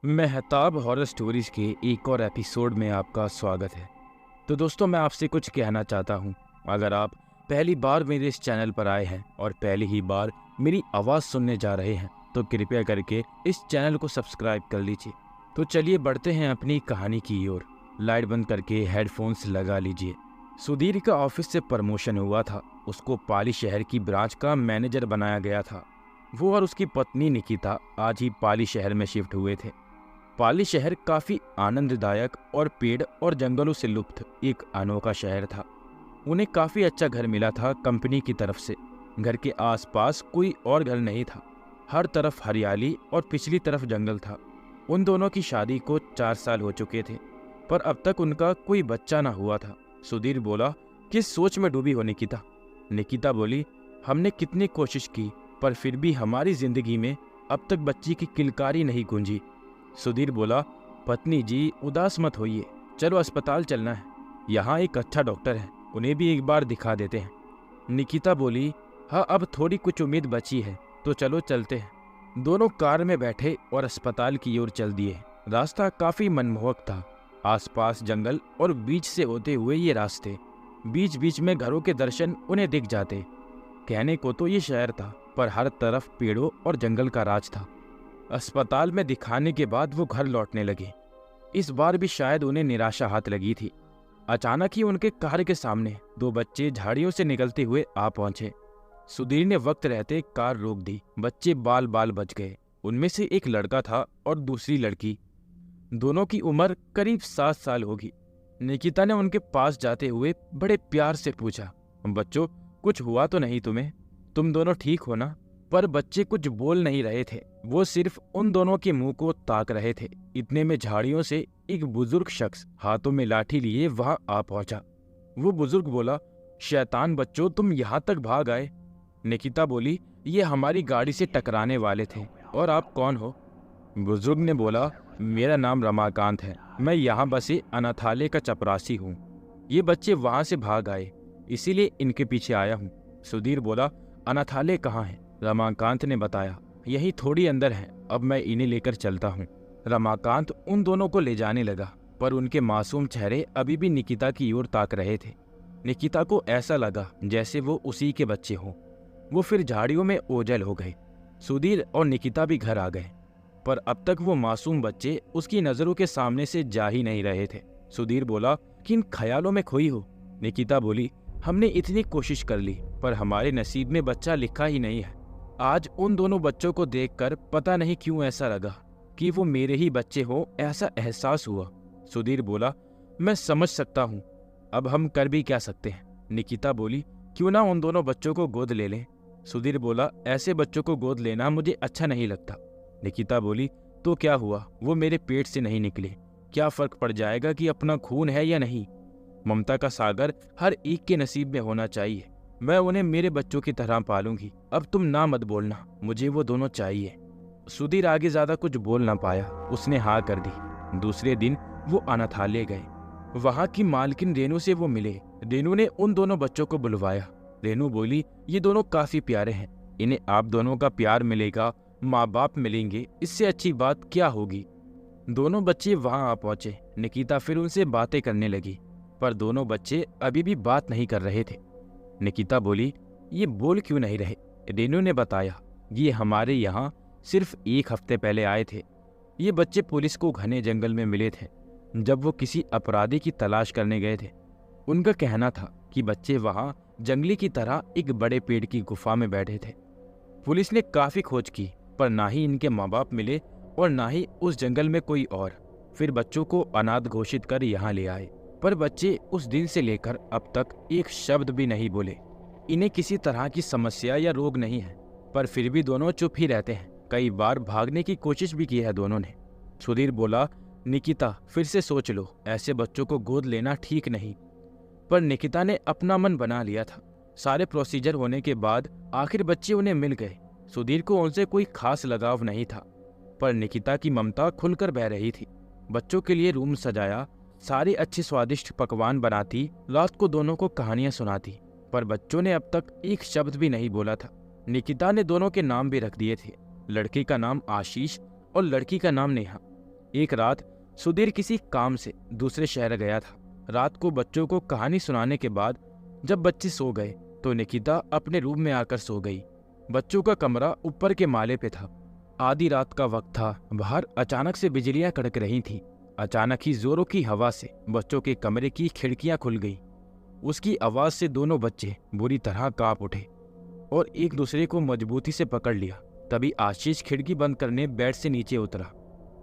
Mehtab horror stories के एक और एपिसोड में आपका स्वागत है। तो दोस्तों, मैं आपसे कुछ कहना चाहता हूँ। अगर आप पहली बार मेरे इस चैनल पर आए हैं और पहली ही बार मेरी आवाज़ सुनने जा रहे हैं तो कृपया करके इस चैनल को सब्सक्राइब कर लीजिए। तो चलिए बढ़ते हैं अपनी कहानी की ओर। लाइट बंद करके हेडफोन्स लगा लीजिए। सुधीर का ऑफिस से प्रमोशन हुआ था। उसको पाली शहर की ब्रांच का मैनेजर बनाया गया था। वो और उसकी पत्नी निकिता आज ही पाली शहर में शिफ्ट हुए थे। पाली शहर काफी आनंददायक और पेड़ और जंगलों से लुप्त एक अनोखा शहर था। उन्हें काफी अच्छा घर मिला था कंपनी की तरफ से। घर के आसपास कोई और घर नहीं था। हर तरफ हरियाली और पिछली तरफ जंगल था। उन दोनों की शादी को 4 साल हो चुके थे, पर अब तक उनका कोई बच्चा ना हुआ था। सुधीर बोला, किस सोच में डूबी हो निकिता? निकिता बोली, हमने कितनी कोशिश की पर फिर भी हमारी जिंदगी में अब तक बच्ची की किलकारी नहीं गूंजी। सुधीर बोला, पत्नी जी उदास मत होइए, चलो अस्पताल चलना है। यहाँ एक अच्छा डॉक्टर है, उन्हें भी एक बार दिखा देते हैं। निकिता बोली, हाँ अब थोड़ी कुछ उम्मीद बची है तो चलो चलते हैं। दोनों कार में बैठे और अस्पताल की ओर चल दिए। रास्ता काफी मनमोहक था। आसपास जंगल और बीच से होते हुए ये रास्ते, बीच बीच में घरों के दर्शन उन्हें दिख जाते। कहने को तो ये शहर था, पर हर तरफ पेड़ों और जंगल का राज था। अस्पताल में दिखाने के बाद वो घर लौटने लगे। इस बार भी शायद उन्हें निराशा हाथ लगी थी। अचानक ही उनके कार के सामने 2 बच्चे झाड़ियों से निकलते हुए आ पहुंचे। सुधीर ने वक्त रहते कार रोक दी। बच्चे बाल बाल बच गए। उनमें से एक लड़का था और दूसरी लड़की। दोनों की उम्र करीब 7 साल होगी। निकिता ने उनके पास जाते हुए बड़े प्यार से पूछा, बच्चों कुछ हुआ तो नहीं तुम्हें? तुम दोनों ठीक हो ना? पर बच्चे कुछ बोल नहीं रहे थे। वो सिर्फ उन दोनों के मुंह को ताक रहे थे। इतने में झाड़ियों से एक बुजुर्ग शख्स हाथों में लाठी लिए वहां आ पहुंचा। वो बुजुर्ग बोला, शैतान बच्चों, तुम यहाँ तक भाग आए? निकिता बोली, ये हमारी गाड़ी से टकराने वाले थे। और आप कौन हो? बुजुर्ग ने बोला, मेरा नाम रमाकांत है। मैं यहाँ बसे अनाथालय का चपरासी हूँ। ये बच्चे वहां से भाग आए, इसीलिए इनके पीछे आया हूँ। सुधीर बोला, अनाथालय कहाँ है? रमाकांत ने बताया, यही थोड़ी अंदर है, अब मैं इन्हें लेकर चलता हूँ। रमाकांत उन दोनों को ले जाने लगा, पर उनके मासूम चेहरे अभी भी निकिता की ओर ताक रहे थे। निकिता को ऐसा लगा जैसे वो उसी के बच्चे हों। वो फिर झाड़ियों में ओझल हो गए। सुधीर और निकिता भी घर आ गए, पर अब तक वो मासूम बच्चे उसकी नजरों के सामने से जा ही नहीं रहे थे। सुधीर बोला, किन ख्यालों में खोई हो? निकिता बोली, हमने इतनी कोशिश कर ली पर हमारे नसीब में बच्चा लिखा ही नहीं है। आज उन दोनों बच्चों को देखकर पता नहीं क्यों ऐसा लगा कि वो मेरे ही बच्चे हो, ऐसा एहसास हुआ। सुधीर बोला, मैं समझ सकता हूँ, अब हम कर भी क्या सकते हैं? निकिता बोली, क्यों ना उन दोनों बच्चों को गोद ले लें? सुधीर बोला, ऐसे बच्चों को गोद लेना मुझे अच्छा नहीं लगता। निकिता बोली, तो क्या हुआ, वो मेरे पेट से नहीं निकले, क्या फर्क पड़ जाएगा कि अपना खून है या नहीं? ममता का सागर हर एक के नसीब में होना चाहिए। मैं उन्हें मेरे बच्चों की तरह पालूंगी। अब तुम ना मत बोलना, मुझे वो दोनों चाहिए। सुधीर आगे ज्यादा कुछ बोल ना पाया, उसने हाँ कर दी। दूसरे दिन वो अनाथालय गए। वहां की मालकिन रेनू से वो मिले। रेनू ने उन दोनों बच्चों को बुलवाया। रेनू बोली, ये दोनों काफी प्यारे हैं, इन्हें आप दोनों का प्यार मिलेगा, माँ बाप मिलेंगे, इससे अच्छी बात क्या होगी? दोनों बच्चे वहां आ पहुंचे। निकिता फिर उनसे बातें करने लगी, पर दोनों बच्चे अभी भी बात नहीं कर रहे थे। निकिता बोली, ये बोल क्यों नहीं रहे? रेनू ने बताया, ये हमारे यहाँ सिर्फ 1 हफ्ते पहले आए थे। ये बच्चे पुलिस को घने जंगल में मिले थे जब वो किसी अपराधी की तलाश करने गए थे। उनका कहना था कि बच्चे वहाँ जंगली की तरह एक बड़े पेड़ की गुफा में बैठे थे। पुलिस ने काफी खोज की, पर ना ही इनके माँ बाप मिले और ना ही उस जंगल में कोई और। फिर बच्चों को अनाथ घोषित कर यहाँ ले आए, पर बच्चे उस दिन से लेकर अब तक एक शब्द भी नहीं बोले। इन्हें किसी तरह की समस्या या रोग नहीं है, पर फिर भी दोनों चुप ही रहते हैं। कई बार भागने की कोशिश भी की है दोनों ने। सुधीर बोला, निकिता फिर से सोच लो, ऐसे बच्चों को गोद लेना ठीक नहीं। पर निकिता ने अपना मन बना लिया था। सारे प्रोसीजर होने के बाद आखिर बच्चे उन्हें मिल गए। सुधीर को उनसे कोई खास लगाव नहीं था, पर निकिता की ममता खुलकर बह रही थी। बच्चों के लिए रूम सजाया, सारे अच्छे स्वादिष्ट पकवान बनाती, रात को दोनों को कहानियां सुनाती, पर बच्चों ने अब तक एक शब्द भी नहीं बोला था। निकिता ने दोनों के नाम भी रख दिए थे। लड़के का नाम आशीष और लड़की का नाम नेहा। एक रात सुधीर किसी काम से दूसरे शहर गया था। रात को बच्चों को कहानी सुनाने के बाद जब बच्चे सो गए तो निकिता अपने रूम में आकर सो गई। बच्चों का कमरा ऊपर के माले पे था। आधी रात का वक्त था। बाहर अचानक से बिजलियां कड़क रही थीं। अचानक ही जोरों की हवा से बच्चों के कमरे की खिड़कियां खुल गईं। उसकी आवाज से दोनों बच्चे बुरी तरह कांप उठे और एक दूसरे को मजबूती से पकड़ लिया। तभी आशीष खिड़की बंद करने बेड से नीचे उतरा।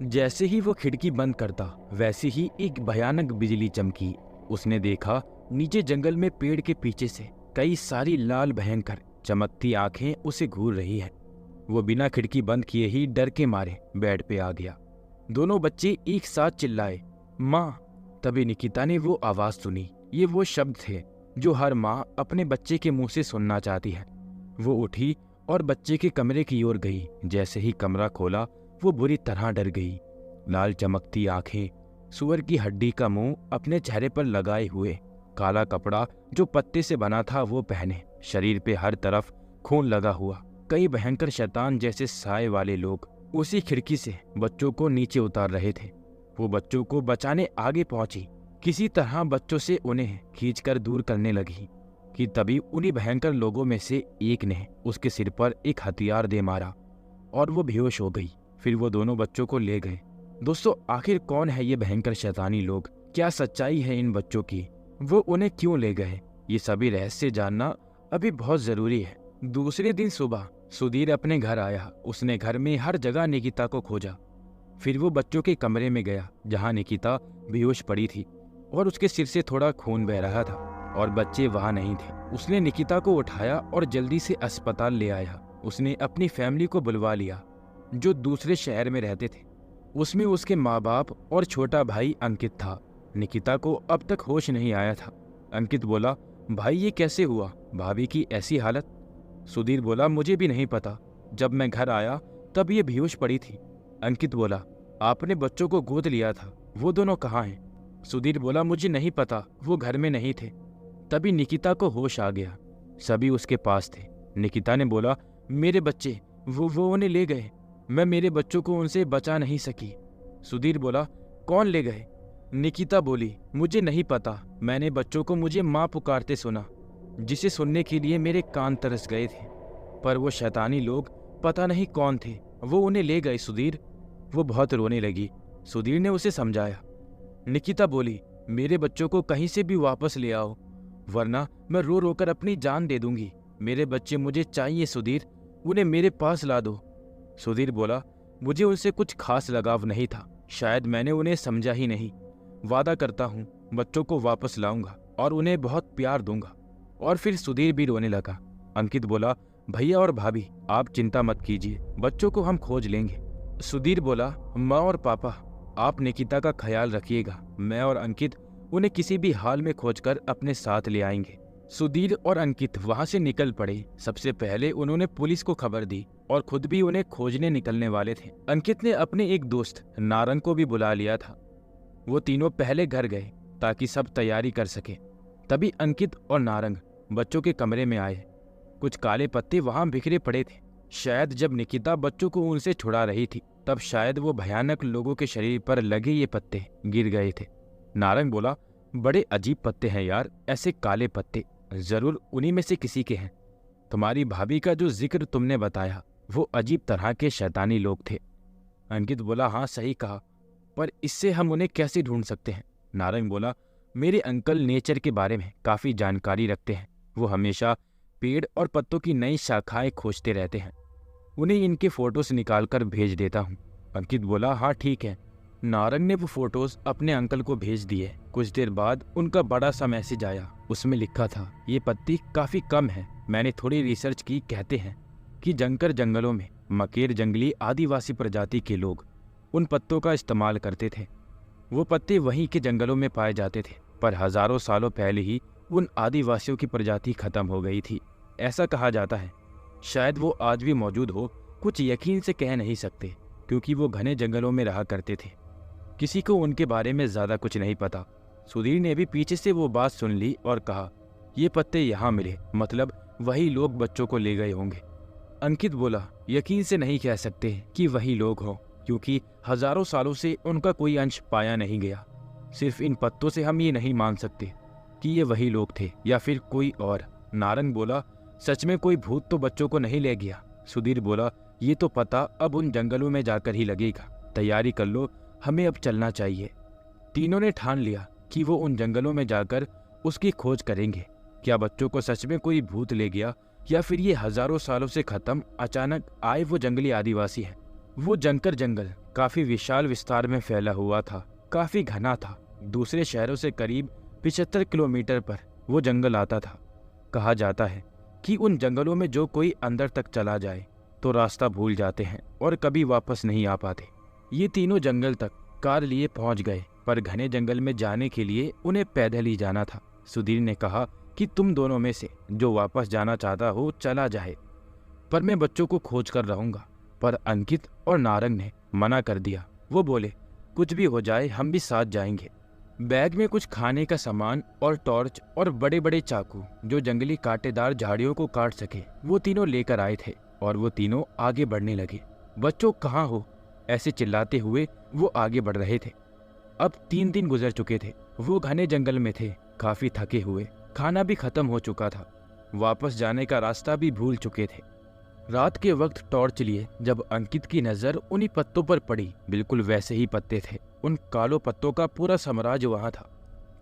जैसे ही वो खिड़की बंद करता वैसे ही एक भयानक बिजली चमकी। उसने देखा नीचे जंगल में पेड़ के पीछे से कई सारी लाल भयंकर चमकती आंखें उसे घूर रही हैं। वो बिना खिड़की बंद किए ही डर के मारे बेड पे आ गया। दोनों बच्चे एक साथ चिल्लाए, माँ। तभी निकिता ने वो आवाज सुनी। ये वो शब्द थे जो हर माँ अपने बच्चे के मुंह से सुनना चाहती है। वो उठी और बच्चे के कमरे की ओर गई। जैसे ही कमरा खोला वो बुरी तरह डर गई। लाल चमकती आंखें, सुअर की हड्डी का मुंह अपने चेहरे पर लगाए हुए, काला कपड़ा जो पत्ते से बना था वो पहने, शरीर पे हर तरफ खून लगा हुआ, कई भयंकर शैतान जैसे साए वाले लोग उसी खिड़की से बच्चों को नीचे उतार रहे थे। वो बच्चों को बचाने आगे पहुंची। किसी तरह बच्चों से उन्हें खींचकर दूर करने लगी कि तभी उन्हीं भयंकर लोगों में से एक ने उसके सिर पर एक हथियार दे मारा और वो बेहोश हो गई। फिर वो दोनों बच्चों को ले गए। दोस्तों, आखिर कौन है ये भयंकर शैतानी लोग? क्या सच्चाई है इन बच्चों की? वो उन्हें क्यों ले गए? ये सभी रहस्य जानना अभी बहुत जरूरी है। दूसरे दिन सुबह सुधीर अपने घर आया। उसने घर में हर जगह निकिता को खोजा। फिर वो बच्चों के कमरे में गया जहाँ निकिता बेहोश पड़ी थी और उसके सिर से थोड़ा खून बह रहा था और बच्चे वहाँ नहीं थे। उसने निकिता को उठाया और जल्दी से अस्पताल ले आया। उसने अपनी फैमिली को बुलवा लिया जो दूसरे शहर में रहते थे। उसमें उसके माँ बाप और छोटा भाई अंकित था। निकिता को अब तक होश नहीं आया था। अंकित बोला, भाई ये कैसे हुआ? भाभी की ऐसी हालत? सुधीर बोला, मुझे भी नहीं पता। जब मैं घर आया तब ये बेहोश पड़ी थी। अंकित बोला, आपने बच्चों को गोद लिया था, वो दोनों कहाँ हैं? सुधीर बोला, मुझे नहीं पता, वो घर में नहीं थे। तभी निकिता को होश आ गया। सभी उसके पास थे। निकिता ने बोला, मेरे बच्चे, वो उन्हें ले गए। मैं मेरे बच्चों को उनसे बचा नहीं सकी। सुधीर बोला, कौन ले गए? निकिता बोली, मुझे नहीं पता। मैंने बच्चों को मुझे माँ पुकारते सुना, जिसे सुनने के लिए मेरे कान तरस गए थे। पर वो शैतानी लोग पता नहीं कौन थे, वो उन्हें ले गए सुधीर। वो बहुत रोने लगी। सुधीर ने उसे समझाया। निकिता बोली, मेरे बच्चों को कहीं से भी वापस ले आओ, वरना मैं रो रो कर अपनी जान दे दूंगी। मेरे बच्चे मुझे चाहिए सुधीर, उन्हें मेरे पास ला दो। सुधीर बोला, मुझे उनसे कुछ खास लगाव नहीं था, शायद मैंने उन्हें समझा ही नहीं। वादा करता हूँ बच्चों को वापस लाऊंगा और उन्हें बहुत प्यार दूंगा। और फिर सुधीर भी रोने लगा। अंकित बोला, भैया और भाभी आप चिंता मत कीजिए, बच्चों को हम खोज लेंगे। सुधीर बोला, माँ और पापा आप निकिता का ख्याल रखिएगा। मैं और अंकित उन्हें किसी भी हाल में खोजकर अपने साथ ले आएंगे। सुधीर और अंकित वहां से निकल पड़े। सबसे पहले उन्होंने पुलिस को खबर दी और खुद भी उन्हें खोजने निकलने वाले थे। अंकित ने अपने एक दोस्त नारंग को भी बुला लिया था। वो तीनों पहले घर गए ताकि सब तैयारी कर सके। तभी अंकित और नारंग बच्चों के कमरे में आए। कुछ काले पत्ते वहां बिखरे पड़े थे। शायद जब निकिता बच्चों को उनसे छुड़ा रही थी तब शायद वो भयानक लोगों के शरीर पर लगे ये पत्ते गिर गए थे। नारंग बोला, बड़े अजीब पत्ते हैं यार, ऐसे काले पत्ते जरूर उन्हीं में से किसी के हैं। तुम्हारी भाभी का जो जिक्र तुमने बताया वो अजीब तरह के शैतानी लोग थे। अंकित बोला, हाँ सही कहा, पर इससे हम उन्हें कैसे ढूंढ सकते हैं? नारंग बोला, मेरे अंकल नेचर के बारे में काफी जानकारी रखते हैं। वो हमेशा पेड़ और पत्तों की नई शाखाएं खोजते रहते हैं। उन्हें इनके फोटोज निकालकर भेज देता हूँ। अंकित बोला, हाँ ठीक है। नारंग ने वो फोटोज अपने अंकल को भेज दिए। कुछ देर बाद उनका बड़ा सा मैसेज आया। उसमें लिखा था, ये पत्ती काफी कम है। मैंने थोड़ी रिसर्च की। कहते हैं कि जंगलों में मकेर जंगली आदिवासी प्रजाति के लोग उन पत्तों का इस्तेमाल करते थे। वो पत्ते वहीं के जंगलों में पाए जाते थे, पर हजारों सालों पहले ही उन आदिवासियों की प्रजाति खत्म हो गई थी। ऐसा कहा जाता है शायद वो आज भी मौजूद हो। कुछ यकीन से कह नहीं सकते क्योंकि वो घने जंगलों में रहा करते थे। किसी को उनके बारे में ज्यादा कुछ नहीं पता। सुधीर ने भी पीछे से वो बात सुन ली और कहा, ये पत्ते यहाँ मिले, मतलब वही लोग बच्चों को ले गए होंगे। अंकित बोला, यकीन से नहीं कह सकते कि वही लोग हों। क्योंकि हजारों सालों से उनका कोई अंश पाया नहीं गया। सिर्फ इन पत्तों से हम ये नहीं मान सकते कि ये वही लोग थे या फिर कोई और। नारंग बोला, सच में कोई भूत तो बच्चों को नहीं ले गया? सुधीर बोला, ये तो पता अब उन जंगलों में जाकर ही लगेगा। तैयारी कर लो, हमें अब चलना चाहिए। तीनों ने ठान लिया कि वो उन जंगलों में जाकर उसकी खोज करेंगे। क्या बच्चों को सच में कोई भूत ले गया या फिर ये हजारों सालों से खत्म अचानक आए वो जंगली आदिवासी हैं? वो जंकर जंगल काफी विशाल विस्तार में फैला हुआ था, काफी घना था। दूसरे शहरों से करीब 75 किलोमीटर पर वो जंगल आता था। कहा जाता है कि उन जंगलों में जो कोई अंदर तक चला जाए तो रास्ता भूल जाते हैं और कभी वापस नहीं आ पाते। ये तीनों जंगल तक कार लिए पहुंच गए, पर घने जंगल में जाने के लिए उन्हें पैदल ही जाना था। सुधीर ने कहा कि तुम दोनों में से जो वापस जाना चाहता हो चला जाए, पर मैं बच्चों को खोज कर रहूंगा। पर अंकित और नारंग ने मना कर दिया। वो बोले, कुछ भी हो जाए हम भी साथ जाएंगे। बैग में कुछ खाने का सामान और टॉर्च और बड़े बड़े चाकू जो जंगली कांटेदार झाड़ियों को काट सके वो तीनों लेकर आए थे और वो तीनों आगे बढ़ने लगे। बच्चों कहाँ हो, ऐसे चिल्लाते हुए वो आगे बढ़ रहे थे। अब 3 दिन गुजर चुके थे। वो घने जंगल में थे, काफी थके हुए, खाना भी खत्म हो चुका था, वापस जाने का रास्ता भी भूल चुके थे। रात के वक्त टॉर्च लिए जब अंकित की नजर उन्हीं पत्तों पर पड़ी, बिल्कुल वैसे ही पत्ते थे। उन कालो पत्तों का पूरा साम्राज्य वहां था।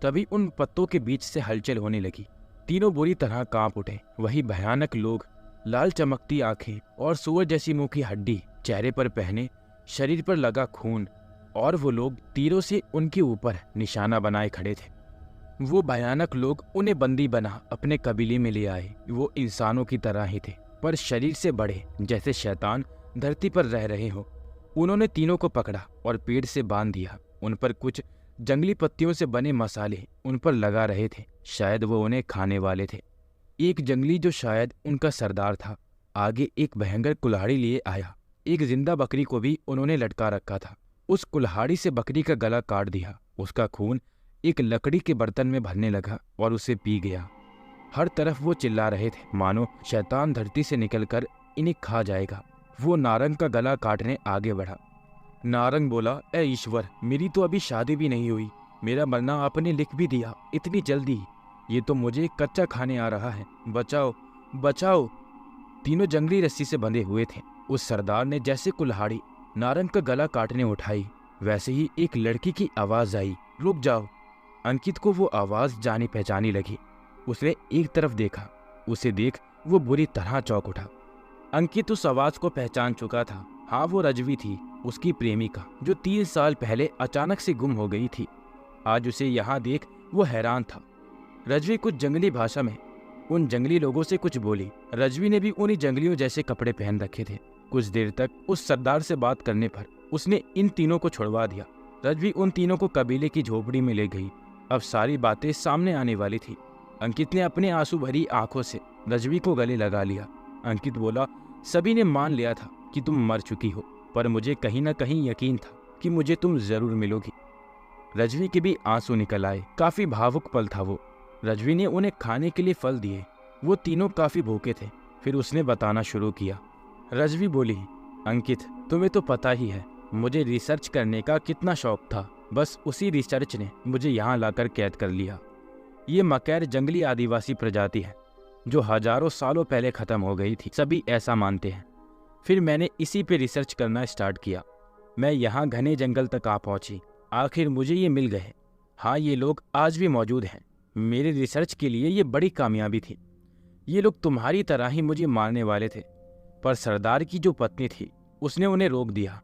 तभी उन पत्तों के बीच से हलचल होने लगी। तीनों बुरी तरह कांप उठे। वही भयानक लोग, लाल चमकती आंखें और सुअर जैसी मुंह की हड्डी चेहरे पर पहने, शरीर पर लगा खून, और वो लोग तीरों से उनके ऊपर निशाना बनाए खड़े थे। वो भयानक लोग उन्हें बंदी बना अपने कबीले में ले आए। वो इंसानों की तरह ही थे, पर शरीर से बड़े, जैसे शैतान धरती पर रह रहे हो। उन्होंने तीनों को पकड़ा और पेड़ से बांध दिया। उन पर कुछ जंगली पत्तियों से बने मसाले उन पर लगा रहे थे, शायद वो उन्हें खाने वाले थे। एक जंगली जो शायद उनका सरदार था, आगे एक भयंकर कुल्हाड़ी लिए आया। एक जिंदा बकरी को भी उन्होंने लटका रखा था। उस कुल्हाड़ी से बकरी का गला काट दिया। उसका खून एक लकड़ी के बर्तन में भरने लगा और उसे पी गया। हर तरफ वो चिल्ला रहे थे, मानो शैतान धरती से निकलकर इन्हें खा जाएगा। वो नारंग का गला काटने आगे बढ़ा। नारंग बोला, ए ईश्वर, मेरी तो अभी शादी भी नहीं हुई, मेरा मरना आपने लिख भी दिया इतनी जल्दी। ये तो मुझे कच्चा खाने आ रहा है, बचाओ बचाओ। तीनों जंगली रस्सी से बंधे हुए थे। उस सरदार ने जैसे कुल्हाड़ी नारंग का गला काटने उठाई, वैसे ही एक लड़की की आवाज आई, रुक जाओ। अंकित को वो आवाज जानी पहचानी लगी। उसने एक तरफ देखा। उसे देख वो बुरी तरह चौंक उठा। अंकित उस आवाज को पहचान चुका था। हाँ, वो रजवी थी, उसकी प्रेमिका, जो 3 साल पहले अचानक से गुम हो गई थी। आज उसे यहाँ देख वो हैरान था। रजवी कुछ जंगली भाषा में उन जंगली लोगों से कुछ बोली। रजवी ने भी उन्हीं जंगलियों जैसे कपड़े पहन रखे थे। कुछ देर तक उस सरदार से बात करने पर उसने इन तीनों को छुड़वा दिया। रजवी उन तीनों को कबीले की झोपड़ी में ले गई। अब सारी बातें सामने आने वाली थी। अंकित ने अपने आंसू भरी आंखों से रजवी को गले लगा लिया। अंकित बोला, सभी ने मान लिया था कि तुम मर चुकी हो, पर मुझे कहीं ना कहीं यकीन था कि मुझे तुम जरूर मिलोगी। रजवी के भी आंसू निकल आए। काफी भावुक पल था वो। रजवी ने उन्हें खाने के लिए फल दिए। वो तीनों काफी भूखे थे। फिर उसने बताना शुरू किया। रजवी बोली, अंकित, तुम्हें तो पता ही है मुझे रिसर्च करने का कितना शौक था। बस उसी रिसर्च ने मुझे यहाँ लाकर कैद कर लिया। ये मकैर जंगली आदिवासी प्रजाति है जो हजारों सालों पहले खत्म हो गई थी, सभी ऐसा मानते हैं। फिर मैंने इसी पे रिसर्च करना स्टार्ट किया। मैं यहाँ घने जंगल तक आ पहुंची। आखिर मुझे ये मिल गए। हाँ, ये लोग आज भी मौजूद हैं। मेरे रिसर्च के लिए ये बड़ी कामयाबी थी। ये लोग तुम्हारी तरह ही मुझे मारने वाले थे, पर सरदार की जो पत्नी थी उसने उन्हें रोक दिया,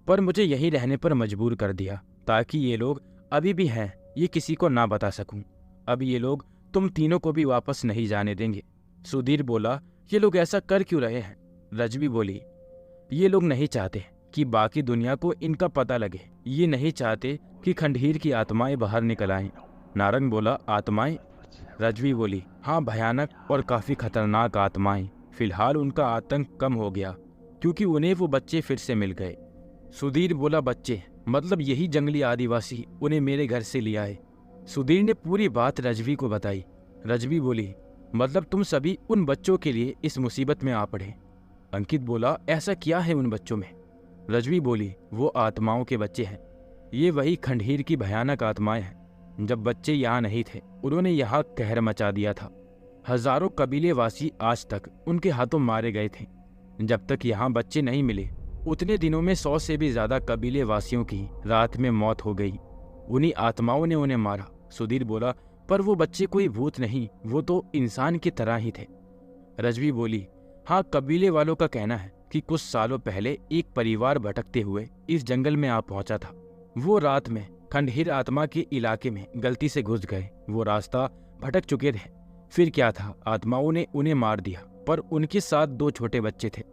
पर मुझे यहीं रहने पर मजबूर कर दिया ताकि ये लोग अभी भी हैं ये किसी को ना बता सकूं। अब ये लोग तुम तीनों को भी वापस नहीं जाने देंगे। सुधीर बोला, ये लोग ऐसा कर क्यों रहे हैं? रजवी बोली, ये लोग नहीं चाहते कि बाकी दुनिया को इनका पता लगे। ये नहीं चाहते कि खंडहीर की आत्माएं बाहर निकल आएं। नारंग बोला, आत्माएं? रजवी बोली, हाँ, भयानक और काफी खतरनाक आत्माएं। फिलहाल उनका आतंक कम हो गया क्योंकि उन्हें वो बच्चे फिर से मिल गए। सुधीर बोला, बच्चे? मतलब यही जंगली आदिवासी उन्हें मेरे घर से ले आए? सुधीर ने पूरी बात रजवी को बताई। रजवी बोली, मतलब तुम सभी उन बच्चों के लिए इस मुसीबत में आ पड़े? अंकित बोला, ऐसा क्या है उन बच्चों में? रजवी बोली, वो आत्माओं के बच्चे हैं। ये वही खंडहर की भयानक आत्माएं हैं। जब बच्चे यहाँ नहीं थे, उन्होंने यहाँ कहर मचा दिया था। हजारों कबीलेवासी आज तक उनके हाथों मारे गए थे। जब तक यहाँ बच्चे नहीं मिले, उतने दिनों में 100 से भी ज्यादा कबीलेवासियों की रात में मौत हो गई। उन्हीं आत्माओं ने उन्हें मारा। सुधीर बोला, पर वो बच्चे कोई भूत नहीं, वो तो इंसान की तरह ही थे। रजवी बोली, हाँ, कबीले वालों का कहना है कि कुछ सालों पहले एक परिवार भटकते हुए इस जंगल में आ पहुंचा था। वो रात में खंडहर आत्मा के इलाके में गलती से घुस गए। वो रास्ता भटक चुके थे। फिर क्या था, आत्माओं ने उन्हें मार दिया, पर उनके साथ 2 छोटे बच्चे थे।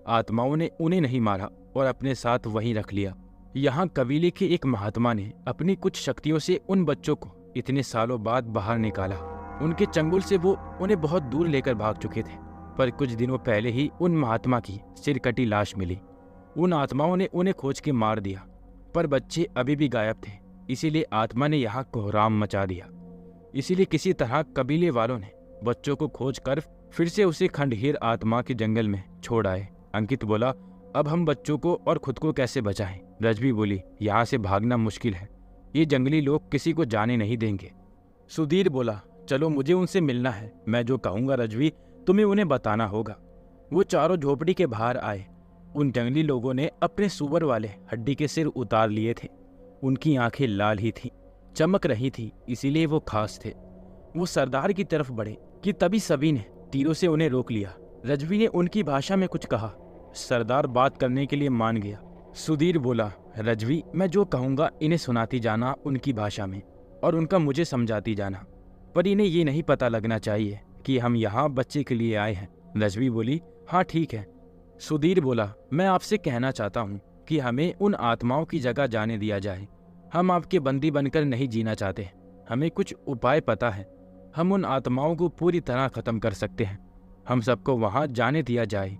आत्माओं ने उन्हें नहीं मारा और अपने साथ वहीं रख लिया। यहाँ कबीले के एक महात्मा ने अपनी कुछ शक्तियों से उन बच्चों को इतने सालों बाद बाहर निकाला। उनके चंगुल से वो उन्हें बहुत दूर लेकर भाग चुके थे, पर कुछ दिनों पहले ही उन महात्मा की सिर कटी लाश मिली। उन आत्माओं ने उन्हें खोज के मार दिया, पर बच्चे अभी भी गायब थे। इसीलिए आत्मा ने यहाँ कोहराम मचा दिया। इसीलिए किसी तरह कबीले वालों ने बच्चों को खोज कर फिर से उसे खंडहर आत्मा के जंगल में छोड़ आए। अंकित बोला, अब हम बच्चों को और खुद को कैसे बचाएं? रजवी बोली, यहाँ से भागना मुश्किल है। ये जंगली लोग किसी को जाने नहीं देंगे। सुधीर बोला, चलो, मुझे उनसे मिलना है। मैं जो कहूँगा रजवी, तुम्हें उन्हें बताना होगा। वो चारों झोपड़ी के बाहर आए। उन जंगली लोगों ने अपने सुअर वाले हड्डी के सिर उतार लिए थे। उनकी आंखें लाल ही थीं, चमक रही थी, इसीलिए वो खास थे। वो सरदार की तरफ बढ़े कि तभी सभी ने तीरों से उन्हें रोक लिया। रजवी ने उनकी भाषा में कुछ कहा। सरदार बात करने के लिए मान गया। सुधीर बोला, रजवी, मैं जो कहूँगा इन्हें सुनाती जाना उनकी भाषा में, और उनका मुझे समझाती जाना, पर इन्हें ये नहीं पता लगना चाहिए कि हम यहाँ बच्चे के लिए आए हैं। रजवी बोली, हाँ ठीक है। सुधीर बोला, मैं आपसे कहना चाहता हूँ कि हमें उन आत्माओं की जगह जाने दिया जाए। हम आपके बंदी बनकर नहीं जीना चाहते। हमें कुछ उपाय पता है। हम उन आत्माओं को पूरी तरह खत्म कर सकते हैं। हम सबको वहाँ जाने दिया जाए।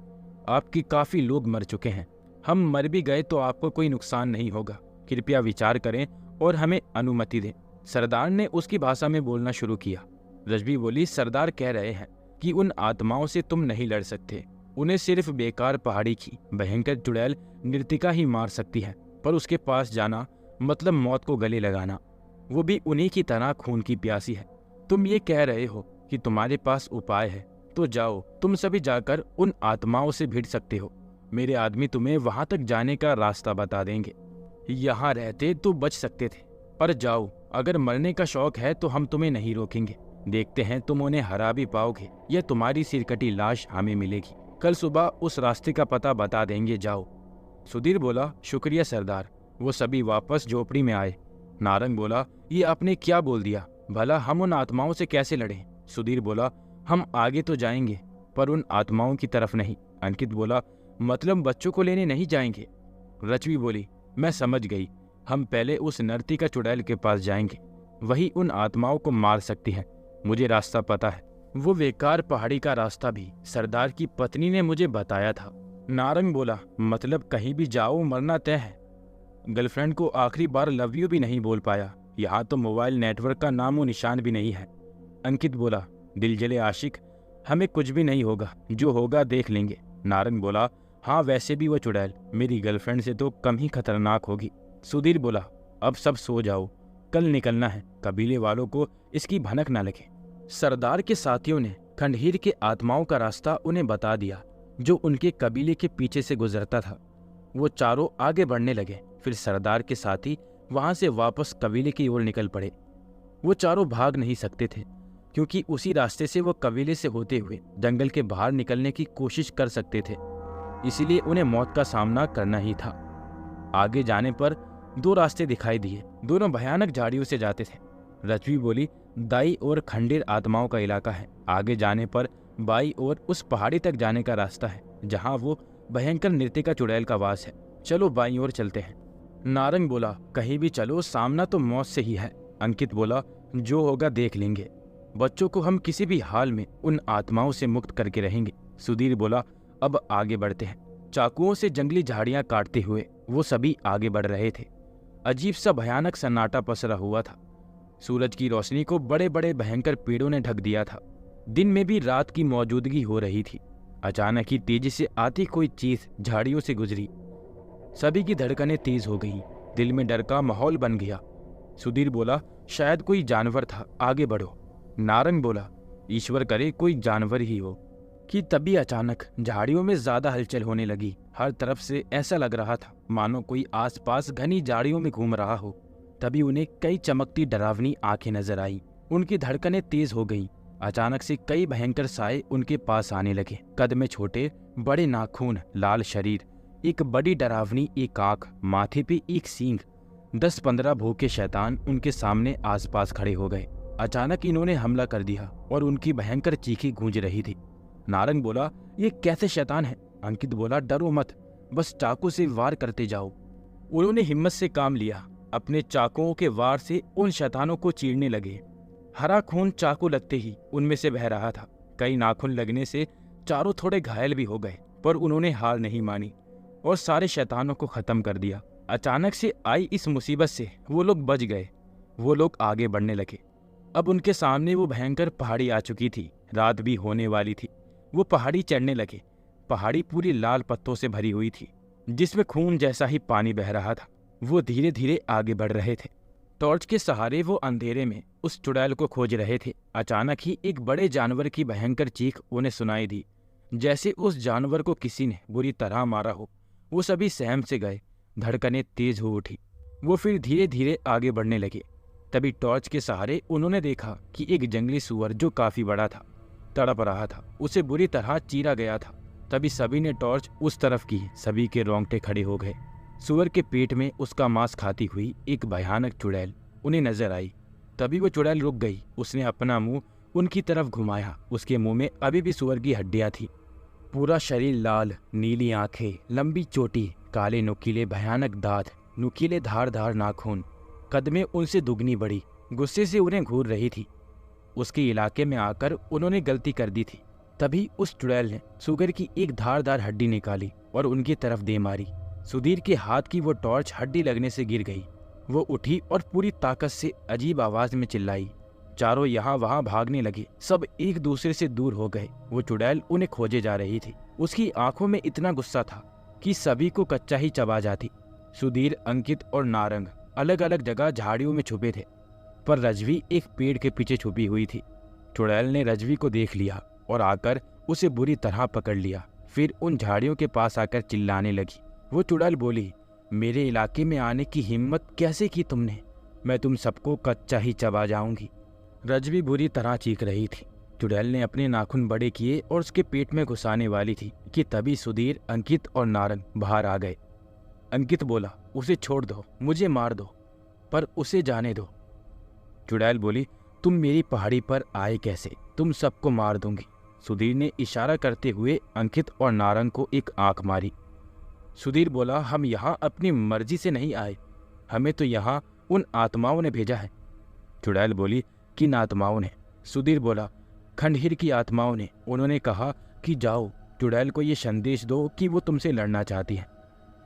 आपके काफ़ी लोग मर चुके हैं। हम मर भी गए तो आपको कोई नुकसान नहीं होगा। कृपया विचार करें और हमें अनुमति दें। सरदार ने उसकी भाषा में बोलना शुरू किया। रजवी बोली, सरदार कह रहे हैं कि उन आत्माओं से तुम नहीं लड़ सकते। उन्हें सिर्फ बेकार पहाड़ी की भयंकर चुड़ैल नृतिका ही मार सकती है, पर उसके पास जाना मतलब मौत को गले लगाना। वो भी उन्हीं की तरह खून की प्यासी है। तुम ये कह रहे हो कि तुम्हारे पास उपाय है, तो जाओ, तुम सभी जाकर उन आत्माओं से भिड़ सकते हो। मेरे आदमी तुम्हें वहां तक जाने का रास्ता बता देंगे। यहाँ रहते तो बच सकते थे, पर जाओ, अगर मरने का शौक है तो हम तुम्हें नहीं रोकेंगे। देखते हैं तुम उन्हें हरा भी पाओगे या तुम्हारी सिरकटी लाश हमें मिलेगी। कल सुबह उस रास्ते का पता बता देंगे, जाओ। सुधीर बोला, शुक्रिया सरदार। वो सभी वापस झोपड़ी में आए। नारंग बोला, ये आपने क्या बोल दिया? भला हम उन आत्माओं से कैसे लड़ें? सुधीर बोला, हम आगे तो जाएंगे, पर उन आत्माओं की तरफ नहीं। अंकित बोला, मतलब बच्चों को लेने नहीं जाएंगे? रजवी बोली, मैं समझ गई। हम पहले उस नर्तिका चुड़ैल के पास जाएंगे, वही उन आत्माओं को मार सकती है। मुझे रास्ता पता है। वो बेकार पहाड़ी का रास्ता भी सरदार की पत्नी ने मुझे बताया था। नारंग बोला, मतलब कहीं भी जाओ मरना तय है। गर्लफ्रेंड को आखिरी बार लव यू भी नहीं बोल पाया। यहाँ तो मोबाइल नेटवर्क का नामो निशान भी नहीं है। अंकित बोला, दिल जले आशिक, हमें कुछ भी नहीं होगा, जो होगा देख लेंगे। नारंग बोला, हाँ, वैसे भी वो चुड़ैल मेरी गर्लफ्रेंड से तो कम ही खतरनाक होगी। सुधीर बोला, अब सब सो जाओ, कल निकलना है। कबीले वालों को इसकी भनक न लगे। सरदार के साथियों ने खंडहर के आत्माओं का रास्ता उन्हें बता दिया, जो उनके कबीले के पीछे से गुजरता था। वो चारों आगे बढ़ने लगे। फिर सरदार के साथी वहां से वापस कबीले की ओर निकल पड़े। वो चारों भाग नहीं सकते थे, क्योंकि उसी रास्ते से वो कबीले से होते हुए जंगल के बाहर निकलने की कोशिश कर सकते थे। इसीलिए उन्हें मौत का सामना करना ही था। आगे जाने पर 2 रास्ते दिखाई दिए। दोनों भयानक झाड़ियों से जाते थे। रजवी बोली, दाई ओर खंडहर आत्माओं का इलाका है। आगे जाने पर बाई ओर उस पहाड़ी तक जाने का रास्ता है, जहाँ वो भयंकर नृतिका चुड़ैल का वास है। चलो बाई ओर चलते हैं। नारंग बोला, कहीं भी चलो, सामना तो मौत से ही है। अंकित बोला, जो होगा देख लेंगे। बच्चों को हम किसी भी हाल में उन आत्माओं से मुक्त करके रहेंगे। सुधीर बोला, अब आगे बढ़ते हैं। चाकुओं से जंगली झाड़ियां काटते हुए वो सभी आगे बढ़ रहे थे। अजीब सा भयानक सन्नाटा पसरा हुआ था। सूरज की रोशनी को बड़े बड़े भयंकर पेड़ों ने ढक दिया था। दिन में भी रात की मौजूदगी हो रही थी। अचानक ही तेजी से आती कोई चीज झाड़ियों से गुजरी। सभी की धड़कनें तेज हो गईं। दिल में डर का माहौल बन गया। सुधीर बोला, शायद कोई जानवर था, आगे बढ़ो। नारंग बोला, ईश्वर करे कोई जानवर ही हो। कि तभी अचानक झाड़ियों में ज्यादा हलचल होने लगी। हर तरफ से ऐसा लग रहा था मानो कोई आसपास घनी झाड़ियों में घूम रहा हो। तभी उन्हें कई चमकती डरावनी आंखें नजर आई। उनकी धड़कनें तेज हो गईं। अचानक से कई भयंकर साए उनके पास आने लगे। कद में छोटे, बड़े नाखून, लाल शरीर, एक बड़ी डरावनी एक आंख, माथे पे एक सींग। 10-15 भूखे शैतान उनके सामने आसपास खड़े हो गए। अचानक इन्होंने हमला कर दिया और उनकी भयंकर चीखें गूंज रही थी। नारंग बोला, ये कैसे शैतान है? अंकित बोला, डरो मत, बस चाकू से वार करते जाओ। उन्होंने हिम्मत से काम लिया। अपने चाकुओं के वार से उन शैतानों को चीरने लगे। हरा खून चाकू लगते ही उनमें से बह रहा था। कई नाखून लगने से चारों थोड़े घायल भी हो गए, पर उन्होंने हार नहीं मानी और सारे शैतानों को खत्म कर दिया। अचानक से आई इस मुसीबत से वो लोग बच गए। वो लोग आगे बढ़ने लगे। अब उनके सामने वो भयंकर पहाड़ी आ चुकी थी। रात भी होने वाली थी। वो पहाड़ी चढ़ने लगे। पहाड़ी पूरी लाल पत्तों से भरी हुई थी, जिसमें खून जैसा ही पानी बह रहा था। वो धीरे धीरे आगे बढ़ रहे थे। टॉर्च के सहारे वो अंधेरे में उस चुड़ैल को खोज रहे थे। अचानक ही एक बड़े जानवर की भयंकर चीख उन्हें सुनाई दी, जैसे उस जानवर को किसी ने बुरी तरह मारा हो। वो सभी सहम से गए। धड़कनें तेज हो उठी। वो फिर धीरे धीरे आगे बढ़ने लगे। तभी टॉर्च के सहारे उन्होंने देखा कि एक जंगली सूअर जो काफी बड़ा था, तड़प रहा था। उसे बुरी तरह चीरा गया था। तभी सभी ने टॉर्च उस तरफ की। सभी के रोंगटे खड़े हो गए। सूअर के पेट में उसका मांस खाती हुई एक भयानक चुड़ैल उन्हें नजर आई। तभी वो चुड़ैल रुक गई। उसने अपना मुंह उनकी तरफ घुमाया। उसके मुंह में अभी भी सूअर की हड्डियां थी। पूरा शरीर लाल, नीली आंखें, लंबी चोटी, काले नुकीले भयानक दांत, नुकीले धारदार नाखून। कद में उनसे दुगनी बड़ी। गुस्से से उन्हें घूर रही थी। उसके इलाके में आकर उन्होंने गलती कर दी थी। तभी उस चुड़ैल ने सूअर की एक धारदार हड्डी निकाली और उनकी तरफ दे मारी। सुधीर के हाथ की वो टॉर्च हड्डी लगने से गिर गई। वो उठी और पूरी ताकत से अजीब आवाज में चिल्लाई। चारों यहाँ वहाँ भागने लगे। सब एक दूसरे से दूर हो गए। वो चुड़ैल उन्हें खोजे जा रही थी। उसकी आंखों में इतना गुस्सा था कि सभी को कच्चा ही चबा जाती। सुधीर, अंकित और नारंग अलग अलग जगह झाड़ियों में छुपे थे, पर रजवी एक पेड़ के पीछे छुपी हुई थी। चुड़ैल ने रजवी को देख लिया और आकर उसे बुरी तरह पकड़ लिया। फिर उन झाड़ियों के पास आकर चिल्लाने लगी। वो चुड़ैल बोली, मेरे इलाके में आने की हिम्मत कैसे की तुमने? मैं तुम सबको कच्चा ही चबा जाऊंगी। रजवी बुरी तरह चीख रही थी। चुड़ैल ने अपने नाखून बड़े किए और उसके पेट में घुसाने वाली थी कि तभी सुधीर, अंकित और नारंग बाहर आ गए। अंकित बोला, उसे छोड़ दो, मुझे मार दो, पर उसे जाने दो। चुड़ैल बोली, तुम मेरी पहाड़ी पर आए कैसे? तुम सबको मार दूंगी। सुधीर ने इशारा करते हुए अंकित और नारंग को एक आंख मारी। सुधीर बोला, हम यहाँ अपनी मर्जी से नहीं आए, हमें तो यहाँ उन आत्माओं ने भेजा है। चुड़ैल बोली, किन आत्माओं ने? सुधीर बोला, खंडहर की आत्माओं ने। उन्होंने कहा कि जाओ, चुड़ैल को ये संदेश दो कि वो तुमसे लड़ना चाहती है।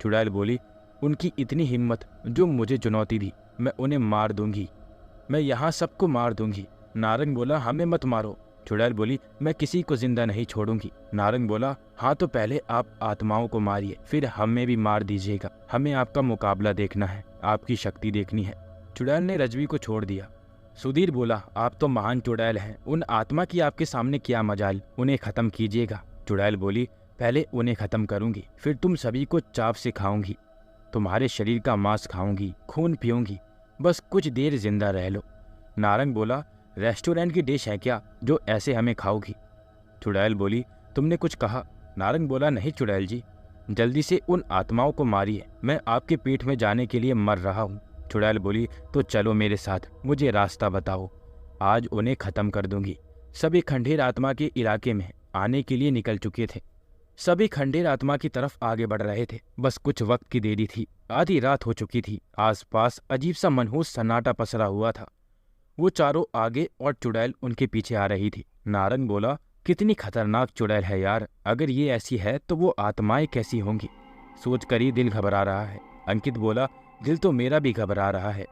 चुड़ैल बोली, उनकी इतनी हिम्मत जो मुझे चुनौती दी, मैं उन्हें मार दूंगी, मैं यहाँ सबको मार दूंगी। नारंग बोला, हमें मत मारो। चुड़ैल बोली, मैं किसी को जिंदा नहीं छोड़ूंगी। नारंग बोला, हाँ तो पहले आप आत्माओं को मारिए, फिर हमें भी मार दीजिएगा। हमें आपका मुकाबला देखना है, आपकी शक्ति देखनी है। चुड़ैल ने रजवी को छोड़ दिया। सुधीर बोला, आप तो महान चुड़ैल हैं, उन आत्मा की आपके सामने क्या मजाल, उन्हें खत्म कीजिएगा। चुड़ैल बोली, पहले उन्हें खत्म करूंगी, फिर तुम सभी को चाप से खाऊंगी, तुम्हारे शरीर का मांस खाऊंगी, खून पीऊंगी, बस कुछ देर जिंदा रह लो। नारंग बोला, रेस्टोरेंट की डिश है क्या जो ऐसे हमें खाओगी? चुड़ैल बोली, तुमने कुछ कहा? नारंग बोला, नहीं चुड़ैल जी, जल्दी से उन आत्माओं को मारिए, मैं आपके पेट में जाने के लिए मर रहा हूँ। चुड़ैल बोली, तो चलो मेरे साथ, मुझे रास्ता बताओ, आज उन्हें खत्म कर दूंगी। सभी खंडहर आत्मा के इलाके में आने के लिए निकल चुके थे। सभी खंडहर आत्मा की तरफ आगे बढ़ रहे थे। बस कुछ वक्त की देरी थी। आधी रात हो चुकी थी। आसपास अजीब सा मनहूस सन्नाटा पसरा हुआ था। वो चारों आगे और चुड़ैल उनके पीछे आ रही थी। नारंग बोला, कितनी खतरनाक चुड़ैल है यार, अगर ये ऐसी है तो वो आत्माएं कैसी होंगी, सोच कर ही दिल घबरा रहा है। अंकित बोला, दिल तो मेरा भी घबरा रहा है।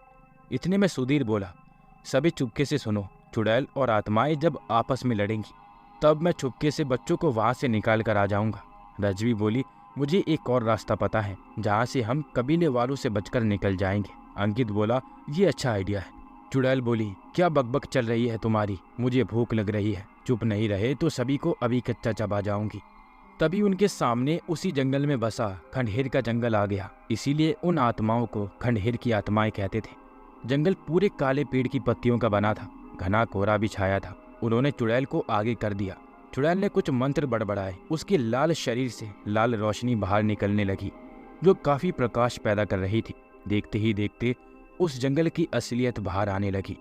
इतने में सुधीर बोला, सभी चुपके से सुनो, चुड़ैल और आत्माएं जब आपस में लड़ेंगी तब मैं चुपके से बच्चों को वहां से निकाल कर आ जाऊंगा। रजवी बोली, मुझे एक और रास्ता पता है जहाँ से हम कबीले वालों से बचकर निकल जाएंगे। अंकित बोला, ये अच्छा आइडिया है। चुड़ैल बोली, क्या बकबक चल रही है तुम्हारी? मुझे भूख लग रही है। चुप नहीं रहे तो सभी को अभी कच्चा चबा जाऊंगी। तभी उनके सामने उसी जंगल में बसा खंडहेर का जंगल आ गया। इसीलिए उन आत्माओं को खंडहेर की आत्माएं कहते थे। जंगल पूरे काले पेड़ की पत्तियों का बना था। घना कोहरा भी छाया था। उन्होंने चुड़ैल को आगे कर दिया। चुड़ैल ने कुछ मंत्र बड़बड़ाए। उसके लाल शरीर से लाल रोशनी बाहर निकलने लगी जो काफी प्रकाश पैदा कर रही थी। देखते ही देखते उस जंगल की असलियत बाहर आने लगी।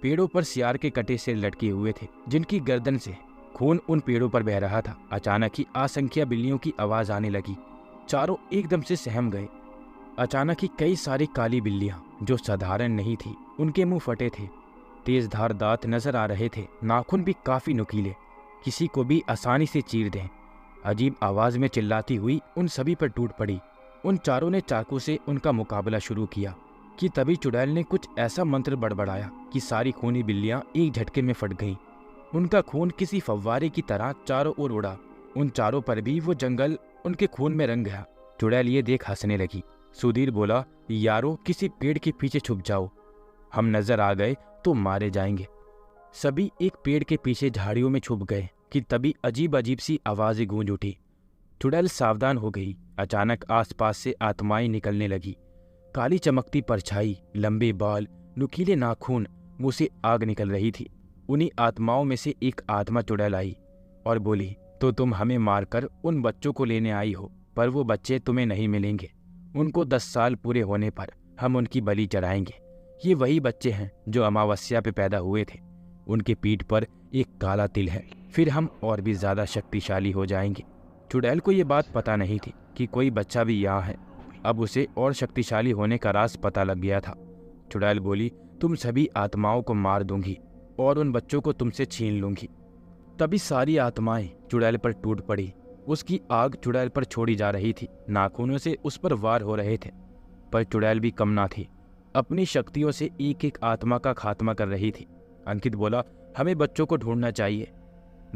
पेड़ों पर सियार के कटे सिर लटके हुए थे जिनकी गर्दन से खून उन पेड़ों पर बह रहा था। अचानक ही असंख्य बिल्लियों की आवाज आने लगी। चारों एकदम से सहम गए। अचानक ही कई सारी काली बिल्लियां जो साधारण नहीं थी, उनके मुंह फटे थे, तेज धार दांत नजर आ रहे थे, नाखून भी काफी नुकीले, किसी को भी आसानी से चीर दें। अजीब आवाज में चिल्लाती हुई उन सभी पर टूट पड़ी। उन चारों ने चाकू से उनका मुकाबला शुरू किया कि तभी चुड़ैल ने कुछ ऐसा मंत्र बड़बड़ाया कि सारी खूनी बिल्लियां एक झटके में फट गईं। उनका खून किसी फव्वारे की तरह चारों ओर उड़ा। उन चारों पर भी वो जंगल उनके खून में रंग गया। चुड़ैल ये देख हंसने लगी। सुधीर बोला, यारो किसी पेड़ के पीछे छुप जाओ, हम नजर आ गए तो मारे जाएंगे। सभी एक पेड़ के पीछे झाड़ियों में छुप गए कि तभी अजीब अजीब सी आवाजें गूंज उठी। चुड़ैल सावधान हो गई। अचानक आसपास से आत्माएं निकलने लगी। काली चमकती परछाई, लंबे बाल, नुकीले नाखून, मुंह से आग निकल रही थी। उन्हीं आत्माओं में से एक आत्मा चुड़ैल आई और बोली, तो तुम हमें मारकर उन बच्चों को लेने आई हो, पर वो बच्चे तुम्हें नहीं मिलेंगे। उनको 10 साल पूरे होने पर हम उनकी बलि चढ़ाएंगे। ये वही बच्चे हैं जो अमावस्या पे पैदा हुए थे। उनके पीठ पर एक काला तिल है। फिर हम और भी ज्यादा शक्तिशाली हो जाएंगे। चुड़ैल को ये बात पता नहीं थी कि कोई बच्चा भी यहाँ है। अब उसे और शक्तिशाली होने का राज पता लग गया था। चुड़ैल बोली, तुम सभी आत्माओं को मार दूंगी और उन बच्चों को तुमसे छीन लूंगी। तभी सारी आत्माएं चुड़ैल पर टूट पड़ी। उसकी आग चुड़ैल पर छोड़ी जा रही थी। नाखूनों से उस पर वार हो रहे थे, पर चुड़ैल भी कम ना थी। अपनी शक्तियों से एक एक आत्मा का खात्मा कर रही थी। अंकित बोला, हमें बच्चों को ढूंढना चाहिए।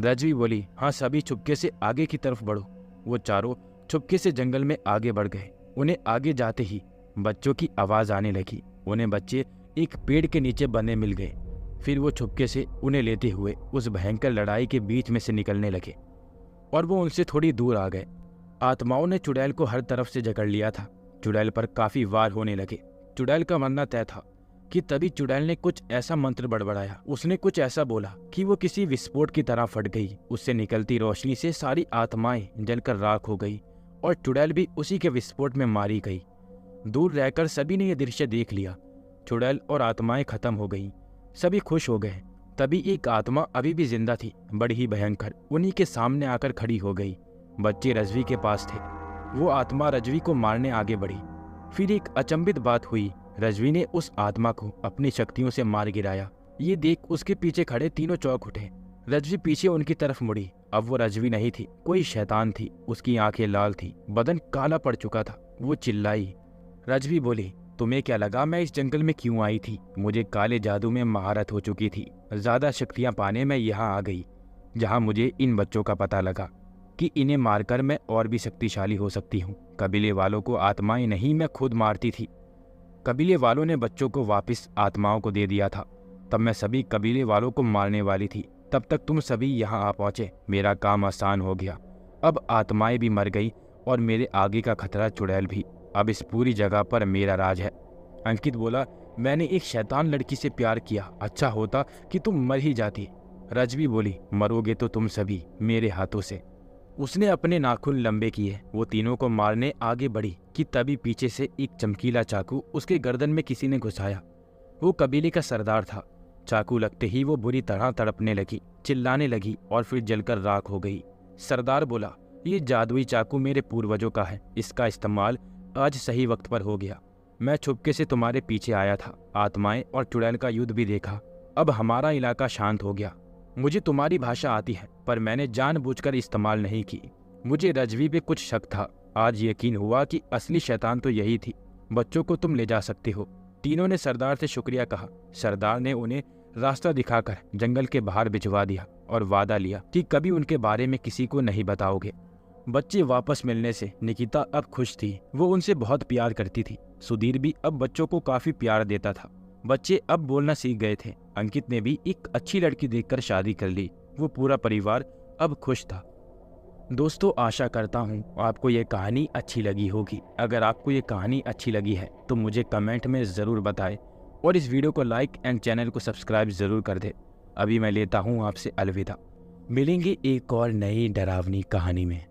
रजवी बोली, हाँ सभी चुपके से आगे की तरफ बढ़ो। वो चारों चुपके से जंगल में आगे बढ़ गए। उन्हें आगे जाते ही बच्चों की आवाज आने लगी। उन्हें बच्चे एक पेड़ के नीचे बंधे मिल गए। फिर वो चुपके से उन्हें लेते हुए उस भयंकर लड़ाई के बीच में से निकलने लगे और वो उनसे थोड़ी दूर आ गए। आत्माओं ने चुड़ैल को हर तरफ से जकड़ लिया था। चुड़ैल पर काफी वार होने लगे। चुड़ैल का मरना तय था कि तभी चुड़ैल ने कुछ ऐसा मंत्र बड़बड़ाया। उसने कुछ ऐसा बोला कि वो किसी विस्फोट की तरह फट गई। उससे निकलती रोशनी से सारी आत्माएं जलकर राख हो गई और चुड़ैल भी उसी के विस्फोट में मारी गई। दूर रहकर सभी ने यह दृश्य देख लिया। चुड़ैल और आत्माएं खत्म हो गईं। सभी खुश हो गए। तभी एक आत्मा अभी भी जिंदा थी, बड़ी ही भयंकर, उन्हीं के सामने आकर खड़ी हो गई। बच्चे रजवी के पास थे। वो आत्मा रजवी को मारने आगे बढ़ी। फिर एक अचंभित बात हुई। रजवी ने उस आत्मा को अपनी शक्तियों से मार गिराया। ये देख उसके पीछे खड़े तीनों चौंक उठे। रजवी पीछे उनकी तरफ मुड़ी। अब वो रजवी नहीं थी, कोई शैतान थी। उसकी आंखें लाल थी, बदन काला पड़ चुका था। वो चिल्लाई। रजवी बोली, तुम्हें क्या लगा मैं इस जंगल में क्यों आई थी? मुझे काले जादू में महारत हो चुकी थी। ज्यादा शक्तियां पाने मैं यहाँ आ गई, जहाँ मुझे इन बच्चों का पता लगा कि इन्हें मारकर मैं और भी शक्तिशाली हो सकती हूँ। कबीले वालों को आत्माएं नहीं, मैं खुद मारती थी। कबीले वालों ने बच्चों को वापस आत्माओं को दे दिया था। तब मैं सभी कबीले वालों को मारने वाली थी। तब तक तुम सभी यहाँ आ पहुंचे। मेरा काम आसान हो गया। अब आत्माएं भी मर गई और मेरे आगे का खतरा चुड़ैल भी। अब इस पूरी जगह पर मेरा राज है। अंकित बोला, मैंने एक शैतान लड़की से प्यार किया। अच्छा होता कि तुम मर ही जाती। रजवी बोली, मरोगे तो तुम सभी मेरे हाथों से। उसने अपने नाखून लंबे किए। वो तीनों को मारने आगे बढ़ी कि तभी पीछे से एक चमकीला चाकू उसके गर्दन में किसी ने घुसाया। वो कबीले का सरदार था। चाकू लगते ही वो बुरी तरह तड़पने लगी, चिल्लाने लगी और फिर जलकर राख हो गई। सरदार बोला, ये जादुई चाकू मेरे पूर्वजों का है। इसका इस्तेमाल आज सही वक्त पर हो गया। मैं छुपके से तुम्हारे पीछे आया था। आत्माएं और चुड़ैल का युद्ध भी देखा। अब हमारा इलाका शांत हो गया। मुझे तुम्हारी भाषा आती है, पर मैंने जानबूझकर इस्तेमाल नहीं की। मुझे रजवी पे कुछ शक था। आज यकीन हुआ कि असली शैतान तो यही थी। बच्चों को तुम ले जा सकते हो। तीनों ने सरदार से शुक्रिया कहा। सरदार ने उन्हें रास्ता दिखाकर जंगल के बाहर भिजवा दिया और वादा लिया कि कभी उनके बारे में किसी को नहीं बताओगे। बच्चे वापस मिलने से निकिता अब खुश थी। वो उनसे बहुत प्यार करती थी। सुधीर भी अब बच्चों को काफी प्यार देता था। बच्चे अब बोलना सीख गए थे। अंकित ने भी एक अच्छी लड़की देखकर शादी कर ली। वो पूरा परिवार अब खुश था। दोस्तों, आशा करता हूँ आपको ये कहानी अच्छी लगी होगी। अगर आपको ये कहानी अच्छी लगी है तो मुझे कमेंट में ज़रूर बताएं और इस वीडियो को लाइक एंड चैनल को सब्सक्राइब ज़रूर कर दें। अभी मैं लेता हूँ आपसे अलविदा। मिलेंगे एक और नई डरावनी कहानी में।